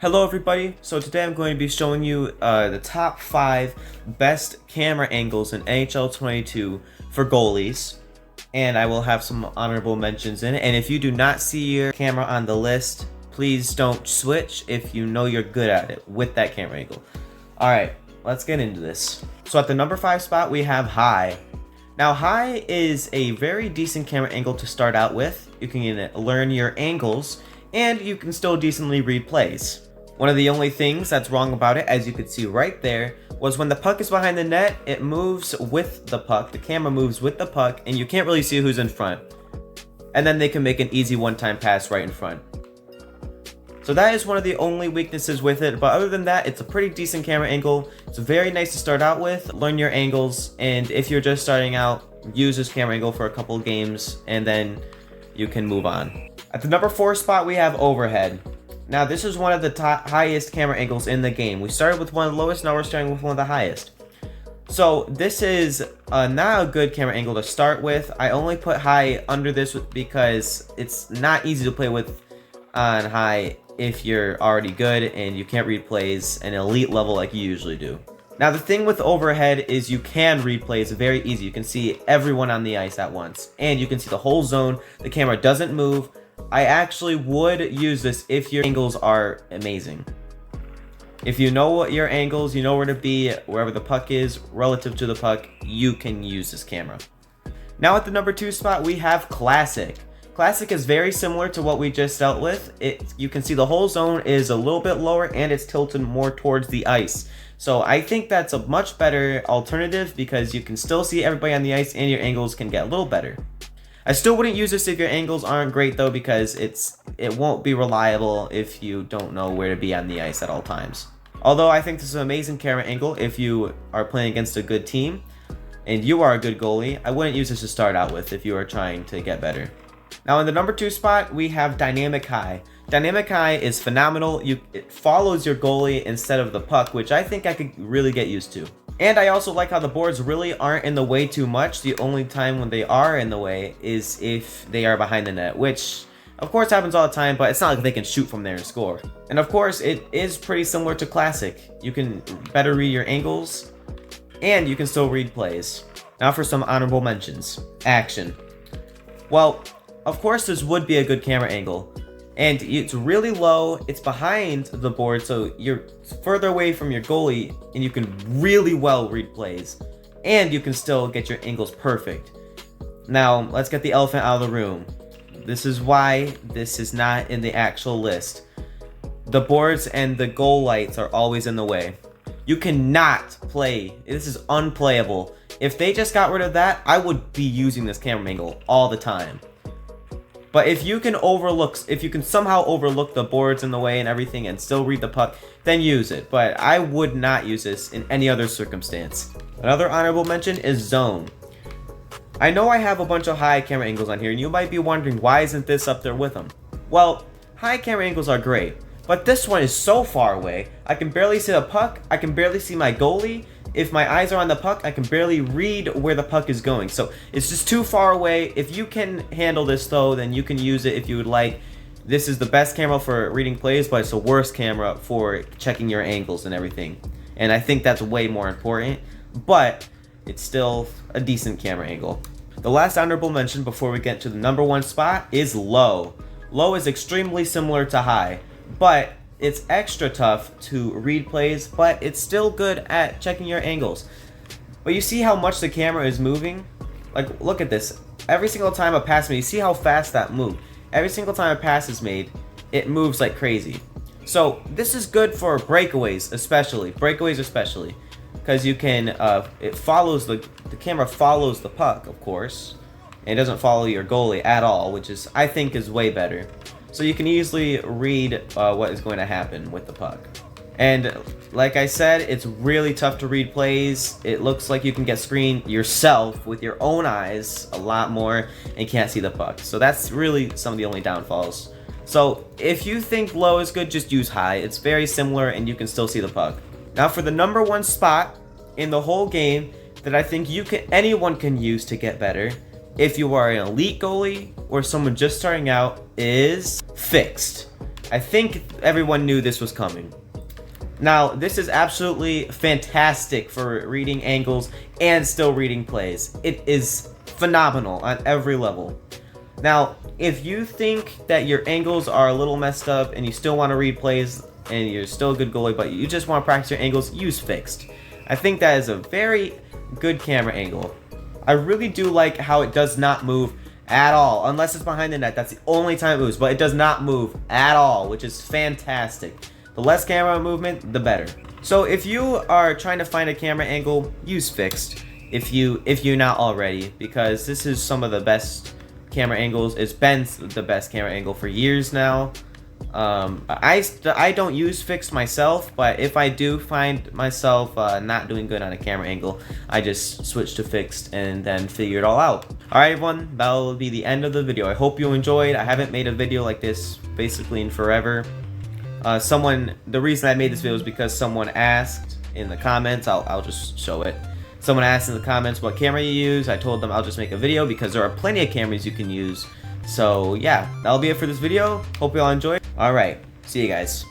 Hello everybody, so today I'm going to be showing you the top 5 best camera angles in nhl22 for goalies, and I will have some honorable mentions in it. And if you do not see your camera on the list, please don't switch if you know you're good at it with that camera angle. Alright, let's get into this. So at the number 5 spot we have high. Now high is a very decent camera angle to start out with. You can learn your angles and you can still decently read plays. One of the only things that's wrong about it, as you can see right there, was when the puck is behind the net, it moves with the puck, the camera moves with the puck, and you can't really see who's in front. And then they can make an easy one-time pass right in front. So that is one of the only weaknesses with it, but other than that, it's a pretty decent camera angle. It's very nice to start out with, learn your angles, and if you're just starting out, use this camera angle for a couple of games, and then you can move on. At the number 4 spot, we have overhead. Now this is one of the highest camera angles in the game. We started with one of the lowest, now we're starting with one of the highest. So this is not a good camera angle to start with. I only put high under this because it's not easy to play with on high if you're already good and you can't read plays an elite level like you usually do. Now the thing with overhead is you can read plays very easy. You can see everyone on the ice at once and you can see the whole zone. The camera doesn't move. I actually would use this if your angles are amazing. If you know what your angles, you know where to be, wherever the puck is, relative to the puck, you can use this camera. Now at the number 2 spot, we have Classic. Classic is very similar to what we just dealt with. You can see the whole zone is a little bit lower and it's tilted more towards the ice. So I think that's a much better alternative because you can still see everybody on the ice and your angles can get a little better. I still wouldn't use this if your angles aren't great though, because it won't be reliable if you don't know where to be on the ice at all times. Although I think this is an amazing camera angle if you are playing against a good team and you are a good goalie. I wouldn't use this to start out with if you are trying to get better. Now in the number 2 spot, we have Dynamic High. Dynamic High is phenomenal. It follows your goalie instead of the puck, which I think I could really get used to. And I also like how the boards really aren't in the way too much. The only time when they are in the way is if they are behind the net, which of course happens all the time, but it's not like they can shoot from there and score. And of course, it is pretty similar to Classic. You can better read your angles and you can still read plays. Now for some honorable mentions. Action. Well, of course this would be a good camera angle. And it's really low, it's behind the board, so you're further away from your goalie, and you can really well read plays. And you can still get your angles perfect. Now, let's get the elephant out of the room. This is why this is not in the actual list. The boards and the goal lights are always in the way. You cannot play, this is unplayable. If they just got rid of that, I would be using this camera angle all the time. But if you can somehow overlook the boards in the way and everything and still read the puck, then use it. But I would not use this in any other circumstance. Another honorable mention is zone. I know I have a bunch of high camera angles on here, and you might be wondering why isn't this up there with them? Well, high camera angles are great, but this one is so far away. I can barely see the puck, I can barely see my goalie. If my eyes are on the puck, I can barely read where the puck is going. So it's just too far away. If you can handle this though, then you can use it if you would like. This is the best camera for reading plays, but it's the worst camera for checking your angles and everything. And I think that's way more important, but it's still a decent camera angle. The last honorable mention before we get to the number 1 spot is low. Low is extremely similar to high, but it's extra tough to read plays, but it's still good at checking your angles. But you see how much the camera is moving? Like, look at this. Every single time a pass is made, you see how fast that moved. Every single time a pass is made, it moves like crazy. So this is good for breakaways especially. Because you can, the camera follows the puck, of course. And it doesn't follow your goalie at all, which is, I think, is way better. So you can easily read what is going to happen with the puck. And like I said, it's really tough to read plays. It looks like you can get screened yourself with your own eyes a lot more and can't see the puck. So that's really some of the only downfalls. So if you think low is good, just use high. It's very similar and you can still see the puck. Now for the number 1 spot in the whole game that I think anyone can use to get better, if you are an elite goalie or someone just starting out, is fixed. I think everyone knew this was coming. Now, this is absolutely fantastic for reading angles and still reading plays. It is phenomenal on every level. Now, if you think that your angles are a little messed up and you still want to read plays and you're still a good goalie, but you just want to practice your angles, use fixed. I think that is a very good camera angle. I really do like how it does not move at all, unless it's behind the net. That's the only time it moves, but it does not move at all, which is fantastic. The less camera movement, the better. So if you are trying to find a camera angle, use fixed if you're not already, because this is some of the best camera angles. It's been the best camera angle for years now. I don't use fixed myself, but if I do find myself not doing good on a camera angle, I just switch to fixed and then figure it all out. Alright everyone, that will be the end of the video. I hope you enjoyed. I haven't made a video like this basically in forever. The reason I made this video is because someone asked in the comments. I'll just show it. Someone asked in the comments what camera you use. I told them I'll just make a video because there are plenty of cameras you can use. So yeah, that'll be it for this video. Hope you all enjoyed. Alright, see you guys.